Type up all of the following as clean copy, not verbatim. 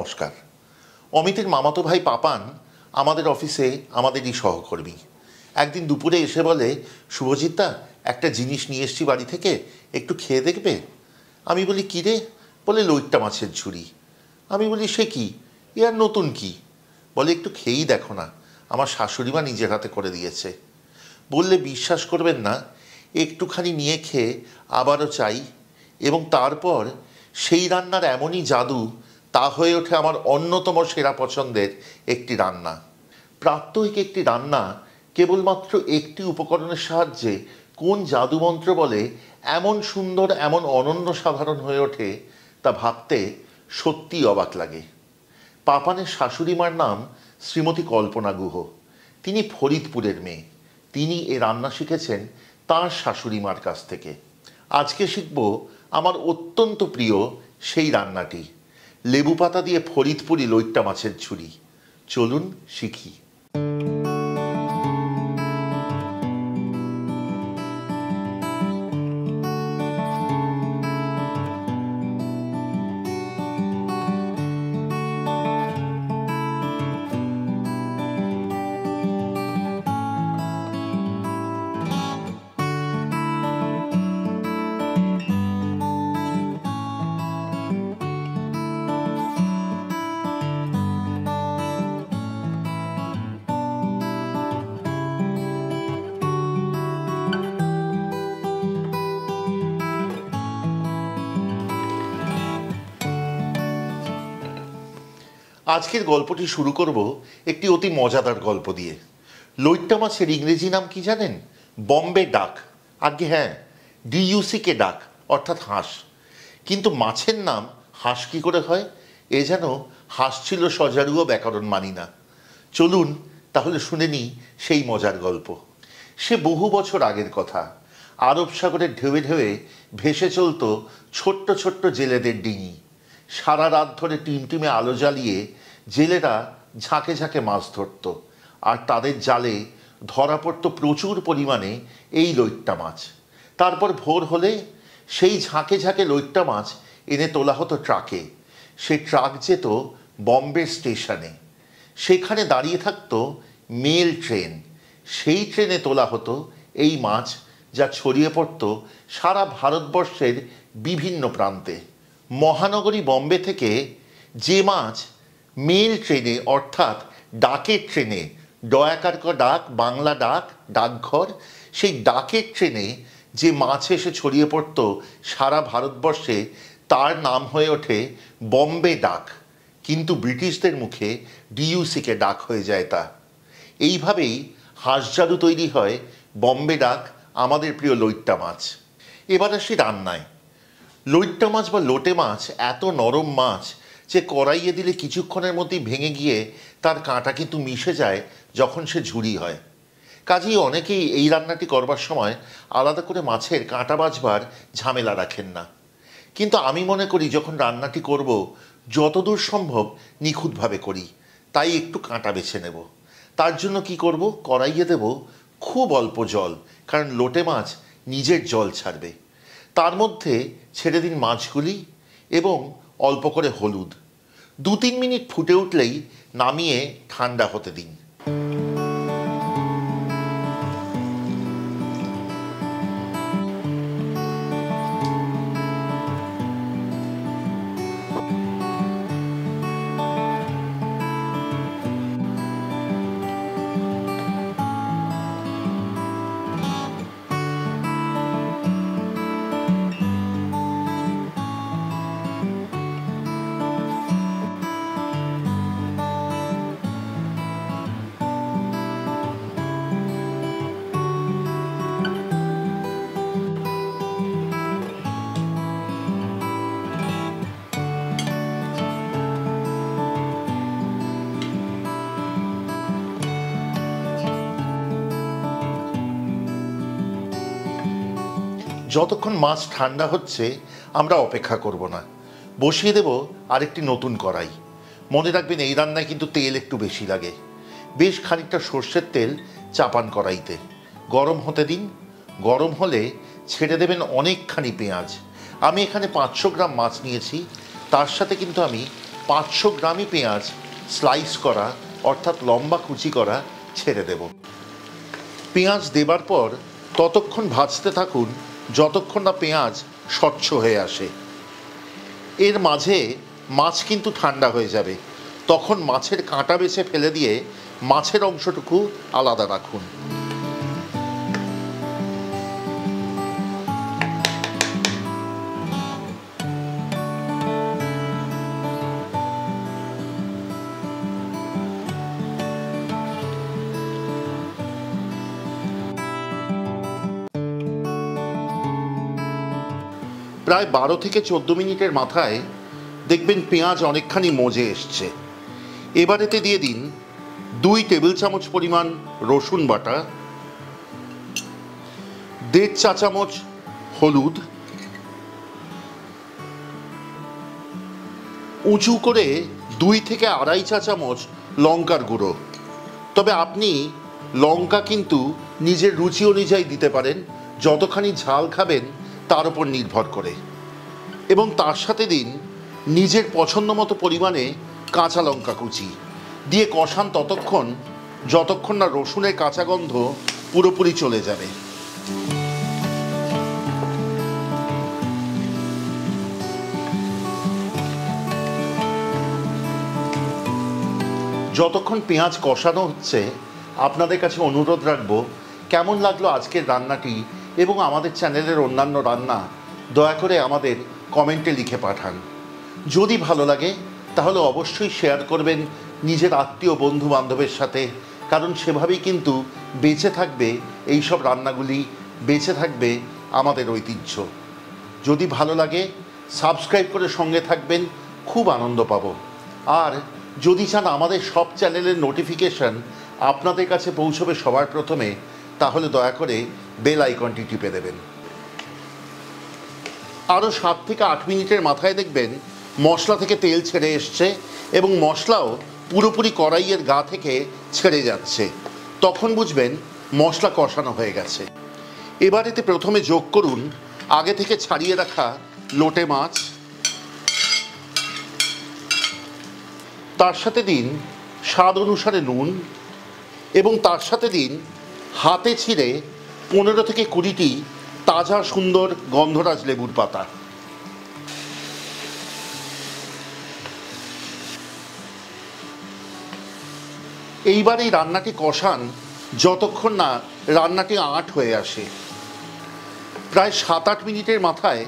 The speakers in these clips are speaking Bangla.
নমস্কার। অমিতের মামাতো ভাই পাপান আমাদের অফিসে আমাদেরই সহকর্মী। একদিন দুপুরে এসে বলে, শুভজিৎদা, একটা জিনিস নিয়ে এসছি বাড়ি থেকে, একটু খেয়ে দেখবে? আমি বলি, কী রে? বলে, লইট্টা মাছের ঝুড়ি। আমি বলি, সে কি? এ আর নতুন কি? বলে, একটু খেয়েই দেখো না, আমার শাশুড়িমা নিজের হাতে করে দিয়েছে। বললে বিশ্বাস করবেন না, একটুখানি নিয়ে খেয়ে আবারও চাই, এবং তারপর সেই রান্নার এমনই জাদু, তা হয়ে ওঠে আমার অন্যতম সেরা পছন্দের একটি রান্না। প্রাত্যহিক একটি রান্না কেবলমাত্র একটি উপকরণের সাহায্যে কোন জাদুমন্ত্র বলে এমন সুন্দর, এমন অনন্য সাধারণ হয়ে ওঠে, তা ভাবতে সত্যিই অবাক লাগে। পাপানের শাশুড়িমার নাম শ্রীমতী কল্পনা গুহ। তিনি ফরিদপুরের মেয়ে। তিনি এ রান্না শিখেছেন তাঁর শাশুড়িমার কাছ থেকে। আজকে শিখব আমার অত্যন্ত প্রিয় সেই রান্নাটি, লেবু পাতা দিয়ে ফরিদপুরি লইট্টা মাছের ঝুড়ি। চলুন শিখি। আজকের গল্পটি শুরু করব একটি অতি মজাদার গল্প দিয়ে। লইট্টা মাছের ইংরেজি নাম কি জানেন? বম্বে ডাক। আগে হ্যাঁ, ডিইউসিকে ডাক, অর্থাৎ হাঁস। কিন্তু মাছের নাম হাঁস কী করে হয়? এ যেন হাঁস ছিল সজারুও ব্যাকরণ মানি না। চলুন তাহলে শুনে নিই সেই মজার গল্প। সে বহু বছর আগের কথা। আরব সাগরের ঢেউয়ে ঢেউয়ে ভেসে চলত ছোট্ট ছোট্ট জেলেদের ডিঙি। সারা রাত ধরে টিমটিমে আলো জ্বালিয়ে জেলেরা ঝাঁকে ঝাঁকে মাছ ধরত, আর তাদের জালে ধরা পড়ত প্রচুর পরিমাণে এই লইট্টা মাছ। তারপর ভোর হলে সেই ঝাঁকে ঝাঁকে লইট্টা মাছ এনে তোলা হতো ট্রাকে। সে ট্রাক যেত বম্বে স্টেশনে। সেখানে দাঁড়িয়ে থাকতো মেল ট্রেন। সেই ট্রেনে তোলা হতো এই মাছ, যা ছড়িয়ে পড়ত সারা ভারতবর্ষের বিভিন্ন প্রান্তে। মহানগরী বম্বে থেকে যে মাছ মেল ট্রেনে, অর্থাৎ ডাকের ট্রেনে, ডয়াকার ডাক, বাংলা ডাক, ডাকঘর, সেই ডাকের ট্রেনে যে মাছ এসে ছড়িয়ে পড়ত সারা ভারতবর্ষে, তার নাম হয়ে ওঠে বম্বে ডাক। কিন্তু ব্রিটিশদের মুখে ডিইউসিকে ডাক হয়ে যায় তা। এইভাবেই হাঁস জাদু তৈরি হয় বম্বে ডাক, আমাদের প্রিয় লইট্টা মাছ। এবার আসি রান্নায়। লইট্টা মাছ বা লোটে মাছ এত নরম মাছ যে কড়াইয়ে দিলে কিছুক্ষণের মধ্যেই ভেঙে গিয়ে তার কাঁটা কিন্তু মিশে যায় যখন সে ঝুড়ি হয়। কাজেই অনেকেই এই রান্নাটি করবার সময় আলাদা করে মাছের কাঁটা বাছবার ঝামেলা রাখেন না। কিন্তু আমি মনে করি, যখন রান্নাটি করব, যতদূর সম্ভব নিখুঁতভাবে করি, তাই একটু কাঁটা বেছে নেব। তার জন্য কি করব? কড়াইয়ে দেব খুব অল্প জল, কারণ লোটে মাছ নিজের জল ছাড়বে। তার মধ্যে ছেড়ে দিন মাছগুলি এবং অল্প করে হলুদ। 2-3 মিনিট ফুটে উঠলেই নামিয়ে ঠান্ডা হতে দিন। যতক্ষণ মাছ ঠান্ডা হচ্ছে আমরা অপেক্ষা করব না, বসিয়ে দেব আরেকটি নতুন কড়াই। মনে রাখবেন, এই রান্নায় কিন্তু তেল একটু বেশি লাগে। বেশ খানিকটা সর্ষের তেল চাপান কড়াইতে, গরম হতে দিন। গরম হলে ছেড়ে দেবেন অনেকখানি পেঁয়াজ। আমি এখানে 500 গ্রাম মাছ নিয়েছি, তার সাথে কিন্তু আমি 500 গ্রামই পেঁয়াজ স্লাইস করা অর্থাৎ লম্বা কুচি করা ছেড়ে দেব। পেঁয়াজ দেবার পর ততক্ষণ ভাজতে থাকুন যতক্ষণ না পেঁয়াজ স্বচ্ছ হয়ে আসে। এর মাঝে মাছ কিন্তু ঠান্ডা হয়ে যাবে, তখন মাছের কাঁটা বেছে ফেলে দিয়ে মাছের অংশটুকু আলাদা রাখুন। প্রায় 12 থেকে 14 মিনিটের মাথায় দেখবেন পেঁয়াজ অনেকখানি মজে এসছে। এবারেতে দিয়ে দিন 2 টেবিল চামচ পরিমাণ রসুন বাটা, 1.5 চা চামচ হলুদ, উঁচু করে 2 থেকে 2.5 চা চামচ লঙ্কার গুঁড়ো। তবে আপনি লঙ্কা কিন্তু নিজের রুচি অনুযায়ী দিতে পারেন, যতখানি ঝাল খাবেন তার উপর নির্ভর করে। এবং তার সাথে দিন নিজের পছন্দ মতো পরিমাণে কাঁচা লঙ্কা কুচি দিয়ে কষান ততক্ষণ যতক্ষণ না রসুনের কাঁচা গন্ধ পুরোপুরি চলে যাবে। যতক্ষণ পেঁয়াজ কষানো হচ্ছে আপনাদের কাছে অনুরোধ রাখবো, কেমন লাগলো আজকের রান্নাটি এবং আমাদের চ্যানেলের অন্যান্য রান্না দয়া করে আমাদের কমেন্টে লিখে পাঠান। যদি ভালো লাগে তাহলে অবশ্যই শেয়ার করবেন নিজের আত্মীয় বন্ধু বান্ধবের সাথে, কারণ সেভাবেই কিন্তু বেঁচে থাকবে এই সব রান্নাগুলি, বেঁচে থাকবে আমাদের ঐতিহ্য। যদি ভালো লাগে সাবস্ক্রাইব করে সঙ্গে থাকবেন, খুব আনন্দ পাবো। আর যদি চান আমাদের সব চ্যানেলের নোটিফিকেশন আপনাদের কাছে পৌঁছবে সবার প্রথমে, তাহলে দয়া করে বেল আইকনটি টিপে দেবেন। আরও 7 থেকে 8 মিনিটের মাথায় দেখবেন মশলা থেকে তেল ছেড়ে এসছে এবং মশলাও পুরোপুরি কড়াইয়ের গা থেকে ছেড়ে যাচ্ছে। তখন বুঝবেন মশলা কষানো হয়ে গেছে। এবার এতে প্রথমে যোগ করুন আগে থেকে ছাড়িয়ে রাখা লোটে মাছ, তার সাথে দিন স্বাদ অনুসারে নুন এবং তার সাথে দিন হাতে ছিঁড়ে 15 থেকে 20টি তাজা সুন্দর গন্ধরাজ লেবুর পাতা। এইবার এই রান্নাটি কষান যতক্ষণ না রান্নাটি আঁট হয়ে আসে। প্রায় 7-8 মিনিটের মাথায়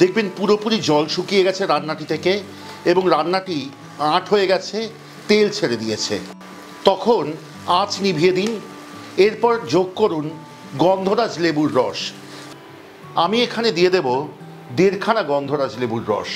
দেখবেন পুরোপুরি জল শুকিয়ে গেছে রান্নাটি থেকে এবং রান্নাটি আঁট হয়ে গেছে, তেল ছেড়ে দিয়েছে। তখন আঁচ নিভিয়ে দিন। এরপর যোগ করুন গন্ধরাজ লেবুর রস। আমি এখানে দিয়ে দেব 1.5 খানা গন্ধরাজ লেবুর রস।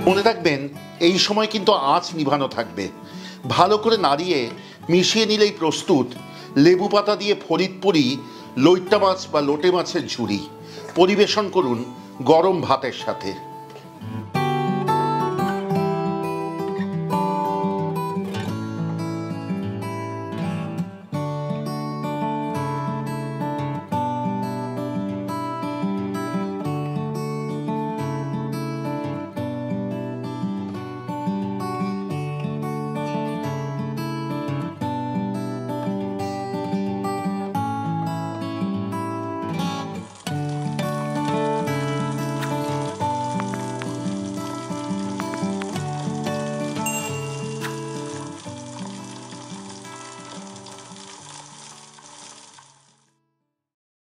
মনে রাখবেন এই সময় কিন্তু আঁচ নিভানো থাকবে। ভালো করে নাড়িয়ে মিশিয়ে নিলেই প্রস্তুত লেবু পাতা দিয়ে ফরিদপুরি লইট্টা মাছ বা লোটে মাছের ঝুড়ি। পরিবেশন করুন গরম ভাতের সাথে।